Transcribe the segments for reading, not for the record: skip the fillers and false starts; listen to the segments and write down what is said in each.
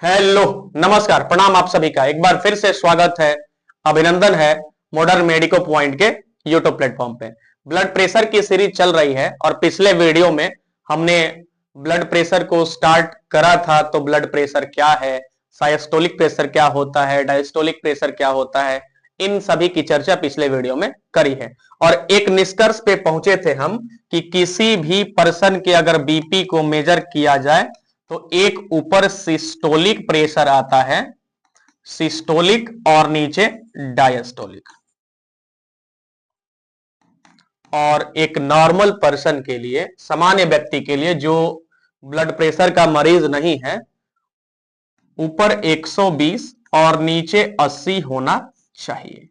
Hello, नमस्कार, प्रणाम आप सभी का एक बार फिर से स्वागत है, अभिनंदन है मॉडर्न मेडिको पॉइंट के यूट्यूब प्लेटफॉर्म पे। ब्लड प्रेशर की सीरीज चल रही है और पिछले वीडियो में हमने ब्लड प्रेशर को स्टार्ट करा था। तो ब्लड प्रेशर क्या है, साइस्टोलिक प्रेशर क्या होता है, डायस्टोलिक प्रेशर क्या होता है, इन सभी की चर्चा पिछले वीडियो में करी है और एक निष्कर्ष पे पहुंचे थे हम कि किसी भी पर्सन के अगर बीपी को मेजर किया जाए तो एक ऊपर सिस्टोलिक प्रेशर आता है, सिस्टोलिक, और नीचे डायस्टोलिक। और एक नॉर्मल पर्सन के लिए, सामान्य व्यक्ति के लिए जो ब्लड प्रेशर का मरीज नहीं है, ऊपर 120 और नीचे 80 होना चाहिए,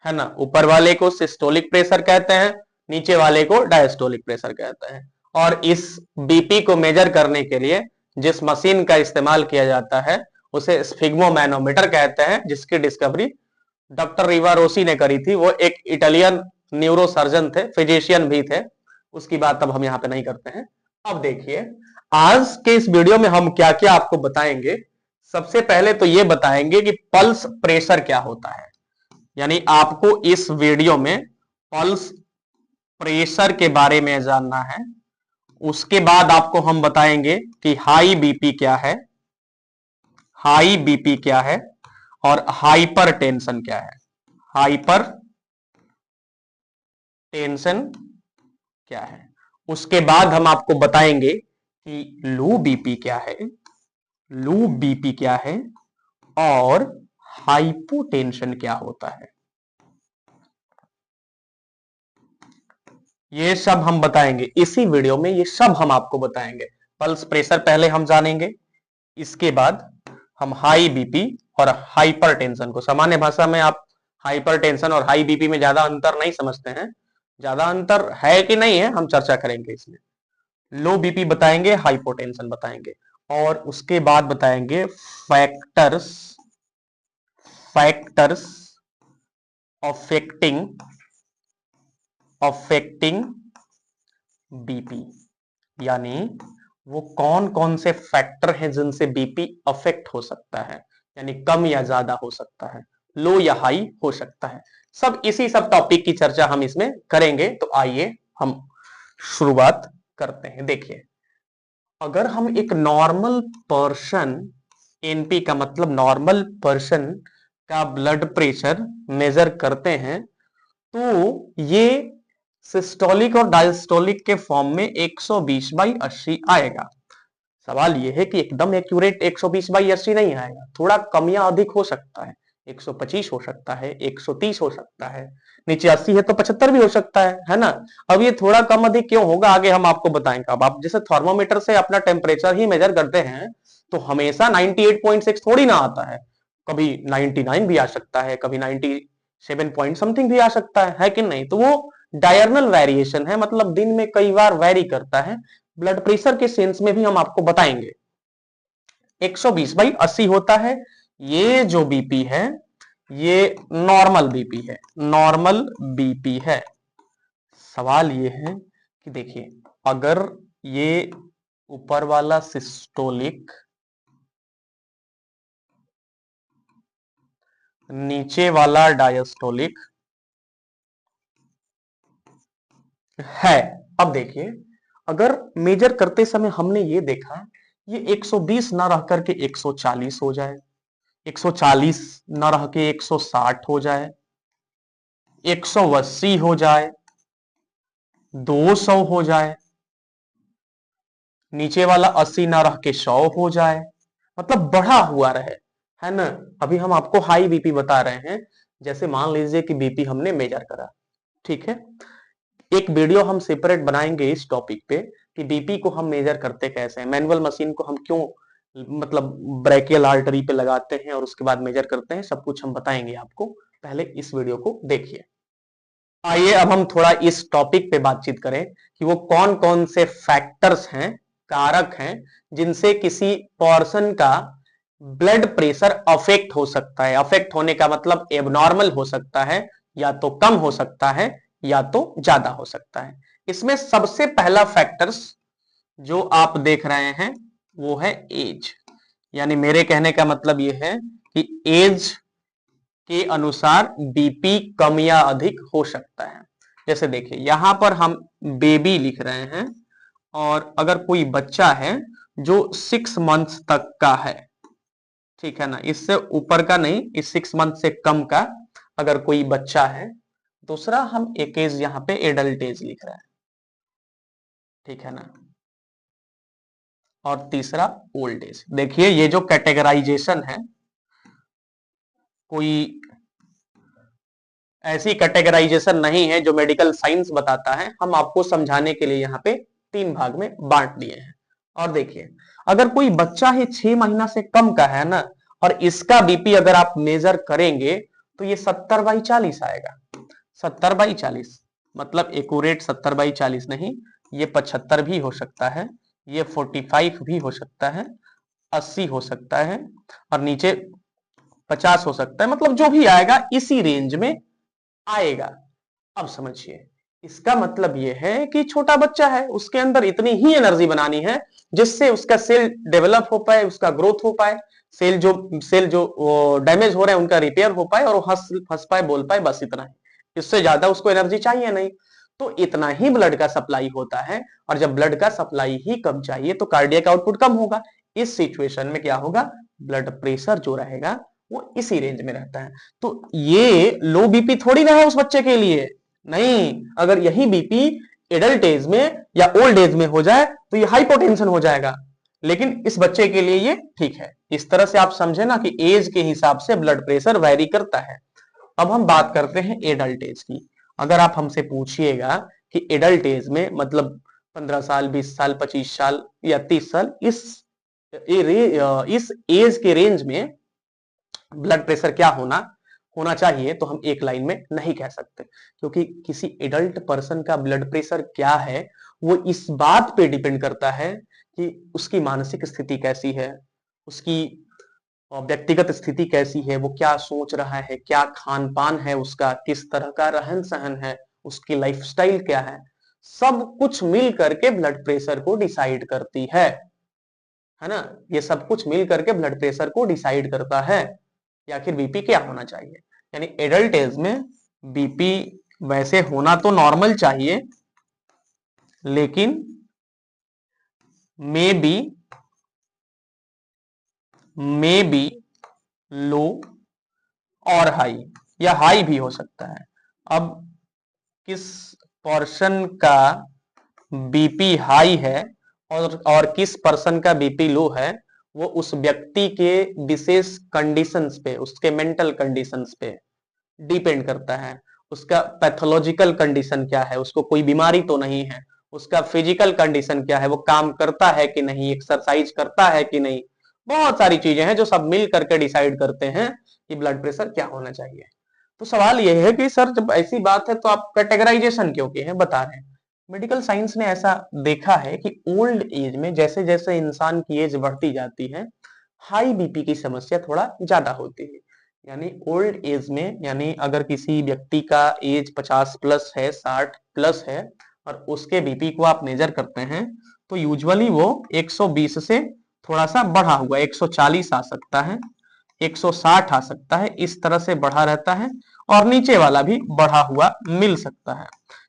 है ना। ऊपर वाले को सिस्टोलिक प्रेशर कहते हैं, नीचे वाले को डायस्टोलिक प्रेशर कहते हैं। और इस बीपी को मेजर करने के लिए जिस मशीन का इस्तेमाल किया जाता है उसे स्फिग्मोमैनोमीटर कहते हैं, जिसकी डिस्कवरी डॉक्टर रिवारोसी ने करी थी। वो एक इटालियन न्यूरोसर्जन थे, फिजिशियन भी थे। उसकी बात अब हम यहाँ पे नहीं करते हैं। अब देखिए, आज के इस वीडियो में हम क्या क्या आपको बताएंगे। सबसे पहले तो ये बताएंगे कि पल्स प्रेशर क्या होता है, यानी आपको इस वीडियो में पल्स प्रेशर के बारे में जानना है। उसके बाद आपको हम बताएंगे कि हाई बीपी क्या है, हाई बीपी क्या है और हाइपर टेंशन क्या है, हाइपर टेंशन क्या है। उसके बाद हम आपको बताएंगे कि लो बीपी क्या है, लो बीपी क्या है और हाइपोटेंशन क्या होता है। ये सब हम बताएंगे इसी वीडियो में, ये सब हम आपको बताएंगे। पल्स प्रेशर पहले हम जानेंगे, इसके बाद हम हाई बीपी और हाइपर टेंशन को, सामान्य भाषा में आप हाइपर टेंशन और हाई बीपी में ज्यादा अंतर नहीं समझते हैं, ज्यादा अंतर है कि नहीं है हम चर्चा करेंगे इसमें। लो बीपी बताएंगे, हाइपोटेंशन बताएंगे और उसके बाद बताएंगे factors, factors affecting affecting BP, यानी वो कौन कौन से फैक्टर हैं जिनसे बीपी अफेक्ट हो सकता है, यानी कम या ज्यादा हो सकता है, लो या हाई हो सकता है। सब इसी सब टॉपिक की चर्चा हम इसमें करेंगे। तो आइए हम शुरुआत करते हैं। देखिए, अगर हम एक नॉर्मल पर्सन, एनपी का मतलब नॉर्मल पर्सन का ब्लड प्रेशर मेजर करते हैं तो ये सिस्टोलिक और डायस्टोलिक के फॉर्म में 120/80 आएगा। सवाल यह है कि एकदम एक्यूरेट 120/80 नहीं आएगा, थोड़ा कम या अधिक हो सकता है। 125 हो सकता है, 130 हो सकता है, नीचे 80 है तो 75 भी हो सकता है ना। अब ये थोड़ा कम अधिक क्यों होगा आगे हम आपको बताएंगे। अब आप जैसे थर्मोमीटर से अपना टेम्परेचर ही मेजर करते हैं तो हमेशा 98.6 थोड़ी ना आता है, कभी 99 भी आ सकता है, कभी 97 पॉइंट समथिंग भी आ सकता है कि नहीं। तो वो डायरनल वेरिएशन है, मतलब दिन में कई बार वेरी करता है। ब्लड प्रेशर के सेंस में भी हम आपको बताएंगे 120/80 होता है। ये जो बीपी है ये नॉर्मल बीपी है, नॉर्मल बीपी है। सवाल ये है कि देखिए, अगर ये ऊपर वाला सिस्टोलिक, नीचे वाला डायस्टोलिक है। अब देखिए, अगर मेजर करते समय हमने ये देखा, ये 120 ना रह करके 140 हो जाए, 140 ना रह के 160 हो जाए, 180 हो जाए, 200 हो जाए, नीचे वाला 80 ना रह के 100 हो जाए, मतलब बढ़ा हुआ रहे, है ना। अभी हम आपको हाई बीपी बता रहे हैं। जैसे मान लीजिए कि बीपी हमने मेजर करा, ठीक है, एक वीडियो हम सेपरेट बनाएंगे इस टॉपिक पे कि बीपी को हम मेजर करते कैसे हैं, मैनुअल मशीन को हम क्यों मतलब ब्रेकियल आर्टरी पे लगाते हैं और उसके बाद मेजर करते हैं, सब कुछ हम बताएंगे आपको। पहले इस वीडियो को देखिए। आइए अब हम थोड़ा इस टॉपिक पे बातचीत करें कि वो कौन कौन से फैक्टर्स हैं, कारक हैं, जिनसे किसी पर्सन का ब्लड प्रेशर अफेक्ट हो सकता है। अफेक्ट होने का मतलब एबनॉर्मल हो सकता है, या तो कम हो सकता है या तो ज्यादा हो सकता है। इसमें सबसे पहला फैक्टर्स जो आप देख रहे हैं वो है एज, यानी मेरे कहने का मतलब ये है कि एज के अनुसार बीपी कम या अधिक हो सकता है। जैसे देखिए यहां पर हम बेबी लिख रहे हैं, और अगर कोई बच्चा है जो 6 मंथ तक का है, ठीक है ना, इससे ऊपर का नहीं, इस 6 मंथ से कम का अगर कोई बच्चा है। दूसरा हम एक एज यहाँ पे एडल्ट एज लिख रहे हैं, ठीक है ना, और तीसरा ओल्ड एज। देखिए ये जो कैटेगराइजेशन है, कोई ऐसी कैटेगराइजेशन नहीं है जो मेडिकल साइंस बताता है, हम आपको समझाने के लिए यहाँ पे 3 भाग में बांट दिए हैं। और देखिए अगर कोई बच्चा ही 6 महीना से कम का है ना, और इसका बीपी अगर आप मेजर करेंगे तो ये 70/40 आएगा। 70/40 मतलब एक्यूरेट 70/40 नहीं, ये 75 भी हो सकता है, ये 45 भी हो सकता है, 80 हो सकता है, और नीचे 50 हो सकता है। मतलब जो भी आएगा इसी रेंज में आएगा। अब समझिए इसका मतलब यह है कि छोटा बच्चा है, उसके अंदर इतनी ही एनर्जी बनानी है जिससे उसका सेल डेवलप हो पाए, उसका ग्रोथ हो पाए, सेल जो डैमेज हो रहे हैं उनका रिपेयर हो पाए, और वो हंस हंस पाए, बोल पाए, बस इतना ही। इससे ज्यादा उसको एनर्जी चाहिए नहीं। तो इतना ही ब्लड का सप्लाई होता है, और जब ब्लड का सप्लाई ही कम चाहिए तो कार्डियक आउटपुट कम होगा। इस सिचुएशन में क्या होगा, ब्लड प्रेशर जो रहेगा वो इसी रेंज में रहता है। तो ये लो बीपी थोड़ी ना है उस बच्चे के लिए, नहीं। अगर यही बीपी एडल्ट एज में या ओल्ड एज में हो जाए तो ये हाइपोटेंशन हो जाएगा, लेकिन इस बच्चे के लिए ये ठीक है। इस तरह से आप समझे ना कि एज के हिसाब से ब्लड प्रेशर वैरी करता है। अब हम बात करते हैं एडल्ट एज की। अगर आप हमसे पूछिएगा कि एडल्ट एज में मतलब 15 साल, 20 साल, 25 साल या 30 साल, इस एज के रेंज में ब्लड प्रेशर क्या होना होना चाहिए, तो हम एक लाइन में नहीं कह सकते, क्योंकि किसी एडल्ट पर्सन का ब्लड प्रेशर क्या है वो इस बात पे डिपेंड करता है कि उसकी मानसिक स्थिति कैसी है, उसकी व्यक्तिगत स्थिति कैसी है, वो क्या सोच रहा है, क्या खान पान है उसका, किस तरह का रहन सहन है, उसकी लाइफस्टाइल क्या है। सब कुछ मिल करके ब्लड प्रेशर को डिसाइड करती है ना। ये सब कुछ मिल करके ब्लड प्रेशर को डिसाइड करता है या फिर बीपी क्या होना चाहिए। यानी एडल्ट एज में बीपी वैसे होना तो नॉर्मल चाहिए, लेकिन मे बी लो और हाई, या हाई भी हो सकता है। अब किस पर्सन का बीपी हाई है और किस पर्सन का बीपी लो है, वो उस व्यक्ति के विशेष कंडीशंस पे, उसके मेंटल कंडीशंस पे डिपेंड करता है। उसका पैथोलॉजिकल कंडीशन क्या है, उसको कोई बीमारी तो नहीं है, उसका फिजिकल कंडीशन क्या है, वो काम करता है कि नहीं, एक्सरसाइज करता है कि नहीं। बहुत सारी चीजें हैं जो सब मिल करके डिसाइड करते हैं कि ब्लड प्रेशर क्या होना चाहिए। तो सवाल यह है कि सर जब ऐसी बात है तो आप कैटेगराइजेशन क्यों किए हैं, बता रहे हैं। मेडिकल साइंस ने ऐसा देखा है कि ओल्ड एज में जैसे जैसे इंसान की एज बढ़ती जाती है, हाई बीपी की समस्या थोड़ा ज्यादा होती है। यानी ओल्ड एज में, यानी अगर किसी व्यक्ति का एज 50+ है, 60+ है, और उसके बीपी को आप मेजर करते हैं, तो यूजुअली वो 120 से थोड़ा सा बढ़ा हुआ 140 आ सकता है, 160 आ सकता है, इस तरह से बढ़ा रहता है। और नीचे वाला भी बढ़ा हुआ मिल सकता है।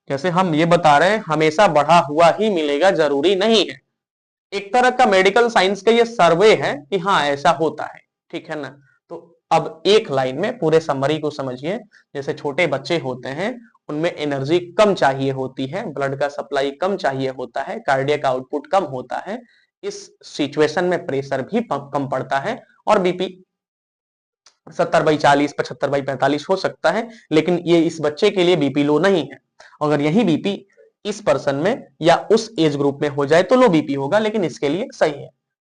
जैसे हम ये बता रहे हैं हमेशा बढ़ा हुआ ही मिलेगा जरूरी नहीं है, एक तरह का मेडिकल साइंस का ये सर्वे है कि हाँ ऐसा होता है, ठीक है ना। तो अब एक लाइन में पूरे समरी को समझिए। जैसे छोटे बच्चे होते हैं उनमें एनर्जी कम चाहिए होती है, ब्लड का सप्लाई कम चाहिए होता है, कार्डियक आउटपुट कम होता है। इस सिचुएशन में प्रेशर भी कम पड़ता है, और बीपी 70/40, 75/45 हो सकता है। लेकिन ये इस बच्चे के लिए बीपी लो नहीं है। अगर यही बीपी इस पर्सन में या उस एज ग्रुप में हो जाए तो लो बीपी होगा, लेकिन इसके लिए सही है।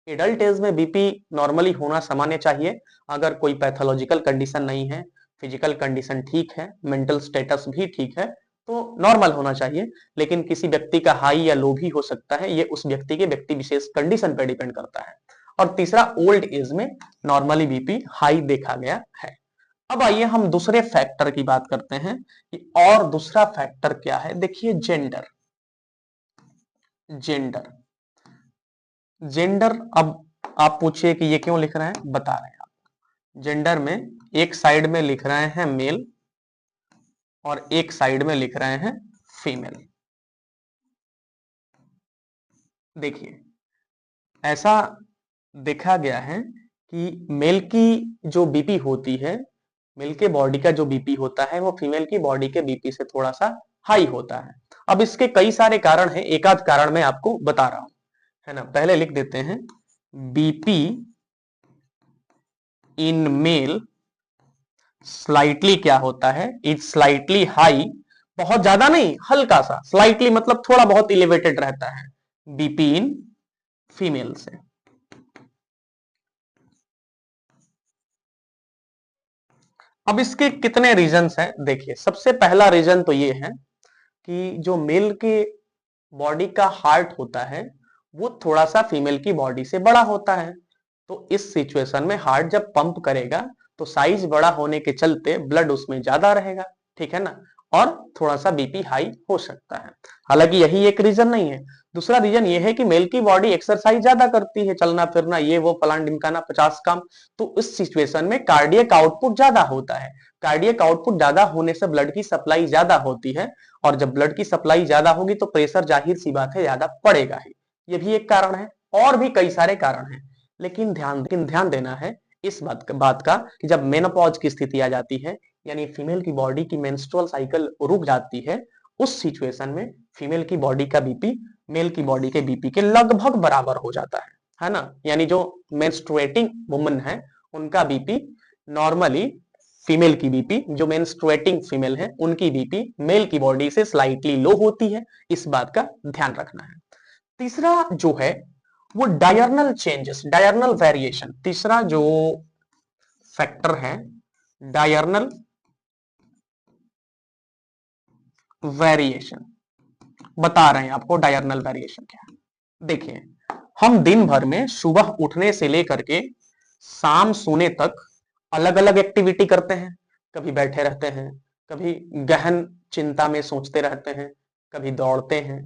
एडल्ट एज में बीपी नॉर्मली होना सामान्य चाहिए, अगर कोई पैथोलॉजिकल कंडीशन नहीं है, फिजिकल कंडीशन ठीक है, मेंटल स्टेटस भी ठीक है, तो नॉर्मल होना चाहिए। लेकिन किसी व्यक्ति का हाई या लो भी हो सकता है, ये उस व्यक्ति के व्यक्ति विशेष कंडीशन पर डिपेंड करता है। और तीसरा, ओल्ड एज में नॉर्मली बीपी हाई देखा गया है। अब आइए हम दूसरे फैक्टर की बात करते हैं कि और दूसरा फैक्टर क्या है। देखिए जेंडर जेंडर जेंडर। अब आप पूछिए कि ये क्यों लिख रहे हैं, बता रहे हैं आप। जेंडर में एक साइड में लिख रहे हैं मेल और एक साइड में लिख रहे हैं फीमेल। देखिए ऐसा देखा गया है कि मेल की जो बीपी होती है, मेल के बॉडी का जो बीपी होता है वो फीमेल की बॉडी के बीपी से थोड़ा सा हाई होता है। अब इसके कई सारे कारण हैं, एक आध कारण मैं आपको बता रहा हूं, है ना। पहले लिख देते हैं बीपी इन मेल स्लाइटली क्या होता है, इज स्लाइटली हाई, बहुत ज्यादा नहीं, हल्का सा, स्लाइटली मतलब थोड़ा बहुत इलिवेटेड रहता है बीपी इन फीमेल से। अब इसके कितने रीजंस हैं, देखिए सबसे पहला रीजन तो ये है कि जो मेल के बॉडी का हार्ट होता है वो थोड़ा सा फीमेल की बॉडी से बड़ा होता है। तो इस सिचुएशन में हार्ट जब पंप करेगा तो साइज बड़ा होने के चलते ब्लड उसमें ज्यादा रहेगा, ठीक है ना, और थोड़ा सा बीपी हाई हो सकता है। हालांकि यही एक रीजन नहीं है। दूसरा रीजन ये है कि मेल की बॉडी एक्सरसाइज ज्यादा करती है, चलना फिरना ये वो फलान ढिमकाना 50 काम, तो इस सिचुएशन में कार्डियक आउटपुट ज्यादा होता है। कार्डियक आउटपुट ज्यादा होने से ब्लड की सप्लाई ज्यादा होती है, और जब ब्लड की सप्लाई ज्यादा होगी तो प्रेशर जाहिर सी बात है ज्यादा पड़ेगा ही। ये भी एक कारण है, और भी कई सारे कारण हैं। लेकिन ध्यान देना है इस बात का कि जब मेनोपॉज की स्थिति आ जाती है, यानी फीमेल की बॉडी की मेंस्ट्रुअल साइकिल रुक जाती है, उस सिचुएशन में फीमेल की बॉडी का बीपी मेल की बॉडी के बीपी के लगभग बराबर हो जाता है ना। यानी जो मेंस्ट्रुएटिंग वुमन है उनका बीपी नॉर्मली, फीमेल की बीपी, जो मेंस्ट्रुएटिंग फीमेल है उनकी बीपी मेल की बॉडी से स्लाइटली लो होती है। इस बात का ध्यान रखना है। तीसरा जो है वो डायर्नल चेंजेस, डायर्नल वेरिएशन, तीसरा जो फैक्टर है डायर्नल वेरिएशन, बता रहे हैं आपको डायर्नल वेरिएशन क्या है। देखिए हम दिन भर में सुबह उठने से लेकर के शाम सोने तक अलग अलग एक्टिविटी करते हैं। कभी बैठे रहते हैं, कभी गहन चिंता में सोचते रहते हैं, कभी दौड़ते हैं,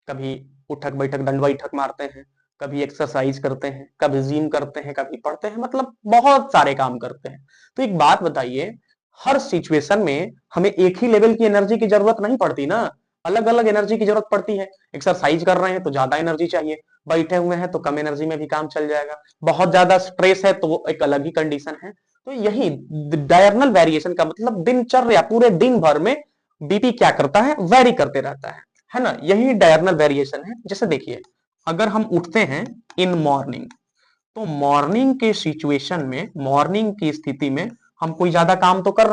कभी उठक बैठक दंड बैठक मारते हैं, कभी एक्सरसाइज करते हैं, कभी जिम करते हैं, कभी पढ़ते हैं, मतलब बहुत सारे काम करते हैं। तो एक बात बताइए, हर सिचुएशन में हमें एक ही लेवल की एनर्जी की जरूरत नहीं पड़ती ना, अलग अलग एनर्जी की जरूरत पड़ती है। एक्सरसाइज कर रहे हैं तो ज्यादा एनर्जी चाहिए, बैठे हुए हैं तो कम एनर्जी में भी काम चल जाएगा, बहुत ज्यादा स्ट्रेस है तो वो एक अलग ही कंडीशन है। तो यही डायर्नल वेरिएशन का मतलब दिनचर्या, पूरे दिन भर में बीपी क्या करता है, वेरी करते रहता है ना। यही डायर्नल वेरिएशन है। जैसे देखिए अगर हम उठते हैं इन मॉर्निंग, तो मॉर्निंग के सिचुएशन में, मॉर्निंग की स्थिति में हम कोई ज्यादा काम तो कर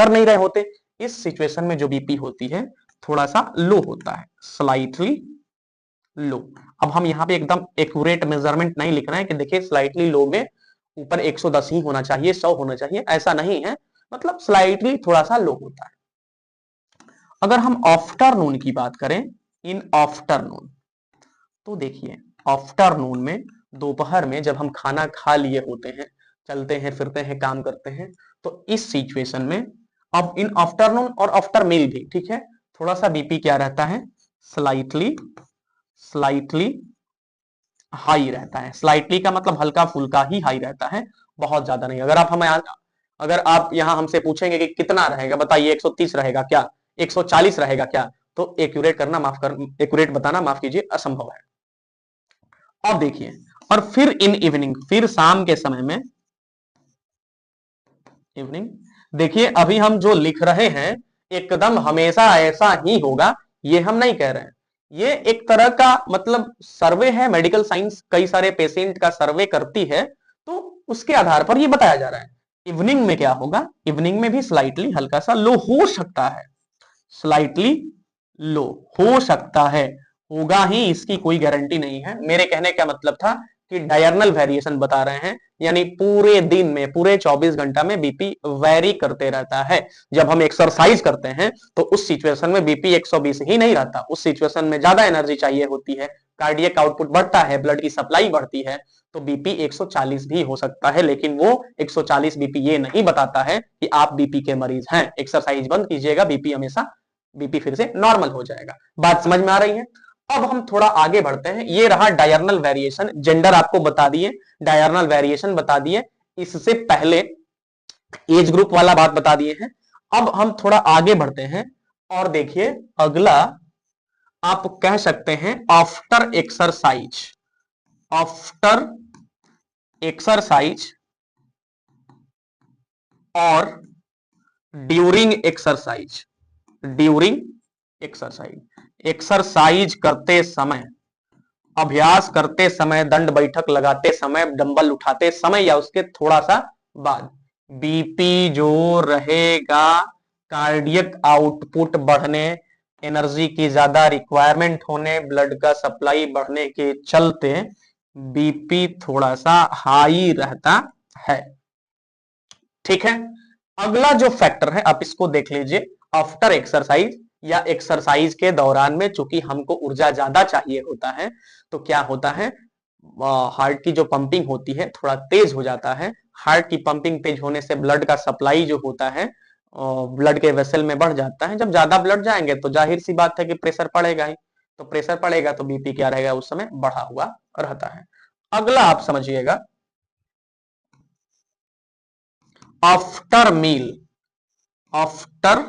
नहीं रहे होते। इस सिचुएशन में जो बीपी होती है थोड़ा सा लो होता है, स्लाइटली लो। अब हम यहाँ पे एकदम एक्यूरेट मेजरमेंट नहीं लिख रहे हैं कि देखिए स्लाइटली लो में ऊपर 110 ही होना चाहिए, 100 होना चाहिए, ऐसा नहीं है, मतलब स्लाइटली थोड़ा सा लो होता है। अगर हम आफ्टरनून की बात करें, इन आफ्टरनून, तो देखिए आफ्टरनून में, दोपहर में जब हम खाना खा लिए होते हैं, चलते हैं फिरते हैं काम करते हैं, तो इस सिचुएशन में अब इन आफ्टरनून और आफ्टर मील भी, ठीक है, थोड़ा सा बीपी क्या रहता है, स्लाइटली स्लाइटली हाई रहता है। स्लाइटली का मतलब हल्का फुल्का ही हाई रहता है, बहुत ज्यादा नहीं। अगर आप यहां हमसे पूछेंगे कि कितना रहेगा, बताइए 130 रहेगा क्या, 140 रहेगा क्या, तो एक्यूरेट बताना माफ कीजिए असंभव है। अब देखिए, और फिर इन इवनिंग, फिर शाम के समय में, इवनिंग, देखिए अभी हम जो लिख रहे हैं एकदम हमेशा ऐसा ही होगा ये हम नहीं कह रहे हैं। ये एक तरह का मतलब सर्वे है, मेडिकल साइंस कई सारे पेशेंट का सर्वे करती है, तो उसके आधार पर ये बताया जा रहा है। इवनिंग में क्या होगा, इवनिंग में भी स्लाइटली हल्का सा लो हो सकता है, स्लाइटली लो हो सकता है, होगा ही इसकी कोई गारंटी नहीं है। मेरे कहने का मतलब था कि डायर्नल वेरिएशन बता रहे हैं, यानी पूरे दिन में, पूरे 24 घंटा में बीपी वेरी करते रहता है। जब हम एक्सरसाइज करते हैं तो उस सिचुएशन में बीपी 120 ही नहीं रहता, उस सिचुएशन में ज्यादा एनर्जी चाहिए होती है, कार्डियक आउटपुट बढ़ता है, ब्लड की सप्लाई बढ़ती है, तो बीपी 140 भी हो सकता है। लेकिन वो 140 बीपी ये नहीं बताता है कि आप बीपी के मरीज हैं। एक्सरसाइज बंद कीजिएगा, बीपी हमेशा, बीपी फिर से नॉर्मल हो जाएगा। बात समझ में आ रही है। अब हम थोड़ा आगे बढ़ते हैं। ये रहा डायरनल वेरिएशन, जेंडर आपको बता दिए, डायरनल वेरिएशन बता दिए, इससे पहले एज ग्रुप वाला बात बता दिए हैं। अब हम थोड़ा आगे बढ़ते हैं और देखिए अगला आप कह सकते हैं आफ्टर एक्सरसाइज, आफ्टर एक्सरसाइज और during exercise, during exercise, exercise करते समय, अभ्यास करते समय, दंड बैठक लगाते समय, डंबल उठाते समय या उसके थोड़ा सा बाद बीपी जो रहेगा, कार्डियक आउटपुट बढ़ने, एनर्जी की ज्यादा रिक्वायरमेंट होने, ब्लड का सप्लाई बढ़ने के चलते बीपी थोड़ा सा हाई रहता है। ठीक है, अगला जो फैक्टर है आप इसको देख लीजिए, आफ्टर एक्सरसाइज या एक्सरसाइज के दौरान में चूंकि हमको ऊर्जा ज्यादा चाहिए होता है तो क्या होता है, हार्ट की जो पंपिंग होती है थोड़ा तेज हो जाता है। हार्ट की पंपिंग तेज होने से ब्लड का सप्लाई जो होता है ब्लड के वेसल में बढ़ जाता है। जब ज्यादा ब्लड जाएंगे तो जाहिर सी बात है कि प्रेशर पड़ेगा ही, तो प्रेशर पड़ेगा तो बीपी क्या रहेगा, उस समय बढ़ा हुआ रहता है। अगला आप समझिएगा आफ्टर मील, आफ्टर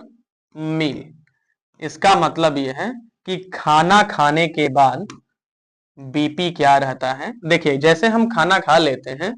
मील, इसका मतलब यह है कि खाना खाने के बाद बीपी क्या रहता है। देखिए जैसे हम खाना खा लेते हैं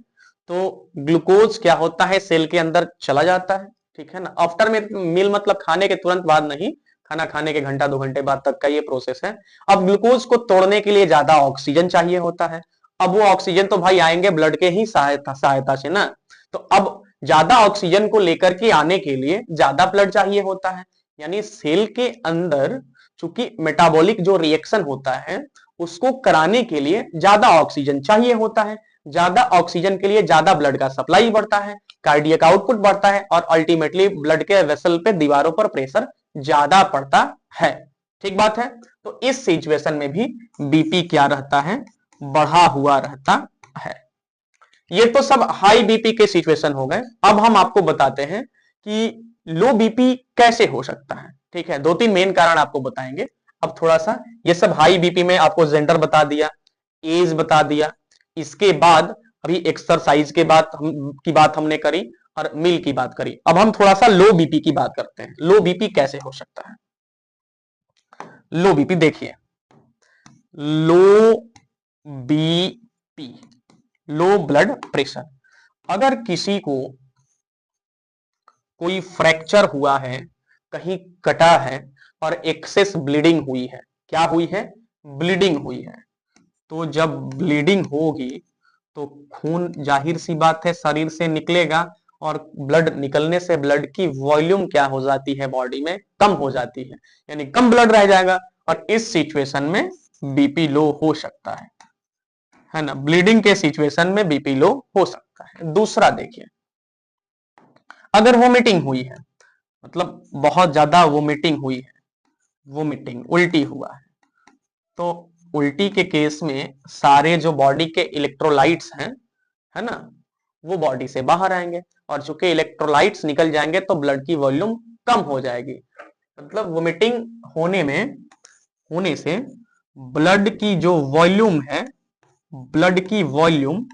तो ग्लूकोज क्या होता है, सेल के अंदर चला जाता है, ठीक है ना। आफ्टर मील मतलब खाने के तुरंत बाद नहीं, खाना खाने के घंटा 2 घंटे बाद तक का ये प्रोसेस है। अब ग्लूकोज को तोड़ने के लिए ज्यादा ऑक्सीजन चाहिए होता है। अब वो ऑक्सीजन तो भाई आएंगे ब्लड के ही सहायता से ना, तो अब ज्यादा ऑक्सीजन को लेकर के आने के लिए ज्यादा ब्लड चाहिए होता है। यानी सेल के अंदर चूंकि मेटाबॉलिक जो रिएक्शन होता है उसको कराने के लिए ज्यादा ऑक्सीजन चाहिए होता है। ज्यादा ऑक्सीजन के लिए ज्यादा ब्लड का सप्लाई बढ़ता है, कार्डियक आउटपुट बढ़ता है और अल्टीमेटली ब्लड के वेसल पे, दीवारों पर प्रेशर ज्यादा पड़ता है। ठीक बात है। तो इस सिचुएशन में भी बीपी क्या रहता है, बढ़ा हुआ रहता है। ये तो सब हाई बीपी के सिचुएशन हो गए। अब हम आपको बताते हैं कि लो बीपी कैसे हो सकता है। ठीक है, 2-3 मेन कारण आपको बताएंगे। अब थोड़ा सा ये सब हाई बीपी में आपको जेंडर बता दिया, एज बता दिया, इसके बाद अभी एक्सरसाइज के बात की बात हमने करी और मील की बात करी। अब हम थोड़ा सा लो बीपी की बात करते हैं। लो बीपी कैसे हो सकता है। लो बीपी देखिए, लो बीपी, लो ब्लड प्रेशर, अगर किसी को कोई फ्रैक्चर हुआ है, कहीं कटा है और एक्सेस ब्लीडिंग हुई है, क्या हुई है, ब्लीडिंग हुई है, तो जब ब्लीडिंग होगी तो खून जाहिर सी बात है शरीर से निकलेगा और ब्लड निकलने से ब्लड की वॉल्यूम क्या हो जाती है, बॉडी में कम हो जाती है, यानी कम ब्लड रह जाएगा और इस सिचुएशन में बीपी लो हो सकता है ना। ब्लीडिंग के सिचुएशन में बीपी लो हो सकता है। दूसरा देखिए, अगर वोमिटिंग हुई है, मतलब बहुत ज्यादा वोमिटिंग हुई है, वोमिटिंग उल्टी हुआ तो उल्टी के केस में सारे जो बॉडी के इलेक्ट्रोलाइट्स हैं, है ना, वो बॉडी से बाहर आएंगे और चूंकि इलेक्ट्रोलाइट्स निकल जाएंगे तो ब्लड की वॉल्यूम कम हो जाएगी। मतलब वोमिटिंग होने से ब्लड की जो वॉल्यूम है, ब्लड की वॉल्यूम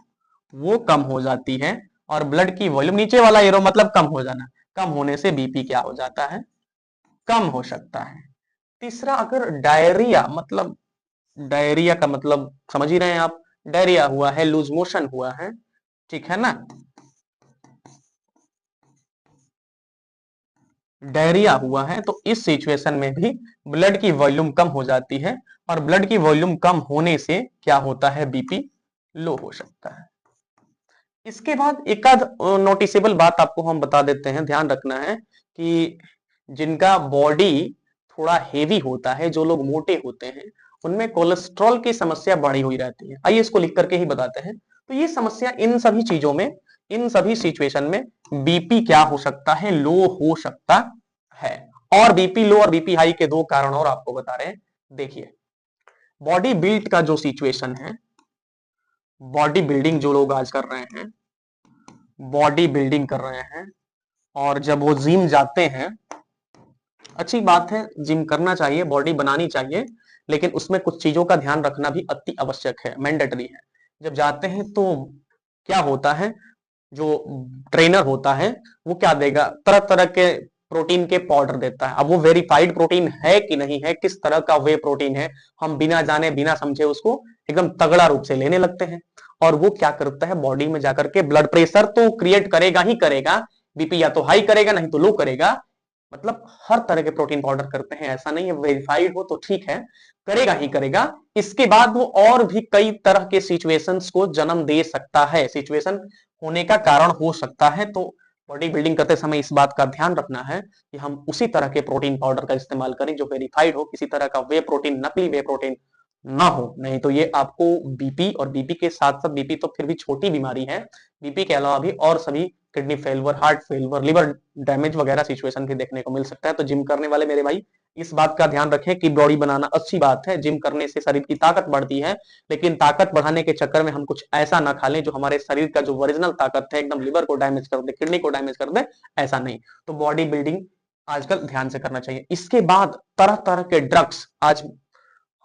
वो कम हो जाती है और ब्लड की वॉल्यूम, नीचे वाला एरो मतलब कम हो जाना, कम होने से बीपी क्या हो जाता है, कम हो सकता है। तीसरा, अगर डायरिया, मतलब डायरिया का मतलब समझ ही रहे हैं आप, डायरिया हुआ है, लूज मोशन हुआ है, ठीक है ना, डायरिया हुआ है तो इस सिचुएशन में भी ब्लड की वॉल्यूम कम हो जाती है और ब्लड की वॉल्यूम कम होने से क्या होता है, बीपी लो हो सकता है। इसके बाद एक आध नोटिसेबल बात आपको हम बता देते हैं, ध्यान रखना है कि जिनका बॉडी थोड़ा हेवी होता है, जो लोग मोटे होते हैं, उनमें कोलेस्ट्रॉल की समस्या बढ़ी हुई रहती है। आइए इसको लिख करके ही बताते हैं। तो ये समस्या, इन सभी चीजों में, इन सभी सिचुएशन में बीपी क्या हो सकता है, लो हो सकता है। और बीपी लो और बीपी हाई के 2 कारण और आपको बता रहे हैं। देखिए, बॉडी बिल्ड का जो सिचुएशन है, बॉडी बिल्डिंग जो लोग आज कर रहे हैं, बॉडी बिल्डिंग कर रहे हैं और जब वो जिम जाते हैं, अच्छी बात है, जिम करना चाहिए, बॉडी बनानी चाहिए, लेकिन उसमें कुछ चीजों का ध्यान रखना भी अति आवश्यक है, मैंडेटरी है। जब जाते हैं तो क्या होता है, जो ट्रेनर होता है वो क्या देगा, तरह तरह के प्रोटीन के पाउडर देता है। अब वो वेरीफाइड प्रोटीन है कि नहीं है, किस तरह का वे प्रोटीन है, हम बिना जाने बिना समझे उसको एकदम तगड़ा रूप से लेने लगते हैं। और वो क्या करता है, बॉडी में जाकर के ब्लड प्रेशर तो क्रिएट करेगा ही करेगा, बीपी या तो हाई करेगा नहीं तो लो करेगा। मतलब हर तरह के प्रोटीन पाउडर करते हैं, ऐसा नहीं है वेरीफाइड हो तो ठीक है, करेगा ही करेगा। इसके बाद वो और भी कई तरह के सिचुएशंस को जन्म दे सकता है, सिचुएशन होने का कारण हो सकता है। तो बॉडी बिल्डिंग करते समय इस बात का ध्यान रखना है कि हम उसी तरह के प्रोटीन पाउडर का इस्तेमाल करें जो वेरीफाइड हो, किसी तरह का वे प्रोटीन, नकली वे प्रोटीन ना हो, नहीं तो ये आपको बीपी, और बीपी के साथ साथ बीपी तो फिर भी छोटी बीमारी है, बीपी के अलावा भी और सभी kidney failure, heart failure, liver damage वगैरह सिचुएशन भी देखने को मिल सकता है। तो जिम करने वाले मेरे भाई इस बात का ध्यान रखें कि बॉडी बनाना अच्छी बात है, जिम करने से शरीर की ताकत बढ़ती है, लेकिन ताकत बढ़ाने के चक्कर में हम कुछ ऐसा ना खा लें जो हमारे शरीर का जो ओरिजिनल ताकत है एकदम लिवर को डैमेज कर दे, किडनी को डैमेज कर दे, ऐसा नहीं। तो बॉडी बिल्डिंग आजकल ध्यान से करना चाहिए। इसके बाद तरह तरह के ड्रग्स, आज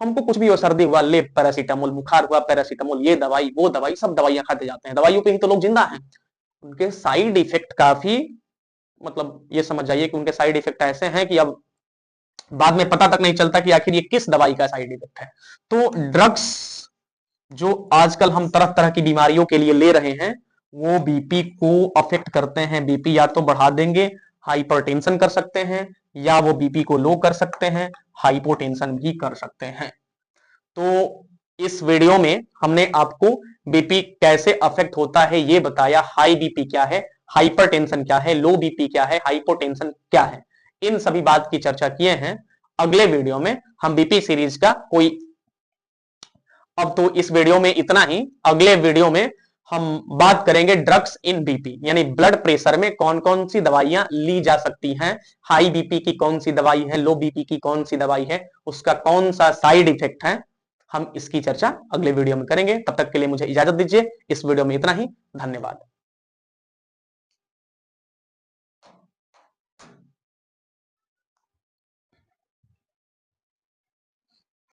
हमको कुछ भी हो, सर्दी हुआ ले पैरासीटामोल, बुखार हुआ पैरासीटामोल, ये दवाई वो दवाई, सब दवाइयां खाते जाते हैं, दवाइयों पे ही तो लोग जिंदा हैं। उनके साइड इफेक्ट काफी, मतलब ये समझ जाइए कि उनके साइड इफेक्ट ऐसे हैं कि अब बाद में पता तक नहीं चलता कि आखिर ये किस दवाई का साइड इफेक्ट है। तो ड्रग्स जो आजकल हम तरह तरह की बीमारियों के लिए ले रहे हैं वो बीपी को अफेक्ट करते हैं। बीपी या तो बढ़ा देंगे, हाइपरटेंशन कर सकते हैं, या वो बीपी को लो कर सकते हैं, हाइपोटेंशन भी कर सकते हैं। तो इस वीडियो में हमने आपको बीपी कैसे अफेक्ट होता है ये बताया। हाई बीपी क्या है, हाइपरटेंशन क्या है, लो बीपी क्या है, हाइपोटेंशन क्या है, इन सभी बात की चर्चा किए हैं। अगले वीडियो में हम बीपी सीरीज का कोई, अब तो इस वीडियो में इतना ही, अगले वीडियो में हम बात करेंगे ड्रग्स इन बीपी, यानी ब्लड प्रेशर में कौन कौन सी दवाइयां ली जा सकती हैं, हाई बीपी की कौन सी दवाई है, लो बीपी की कौन सी दवाई है, उसका कौन सा साइड इफेक्ट है। हम इसकी चर्चा अगले वीडियो में करेंगे। तब तक के लिए मुझे इजाजत दीजिए। इस वीडियो में इतना ही, धन्यवाद।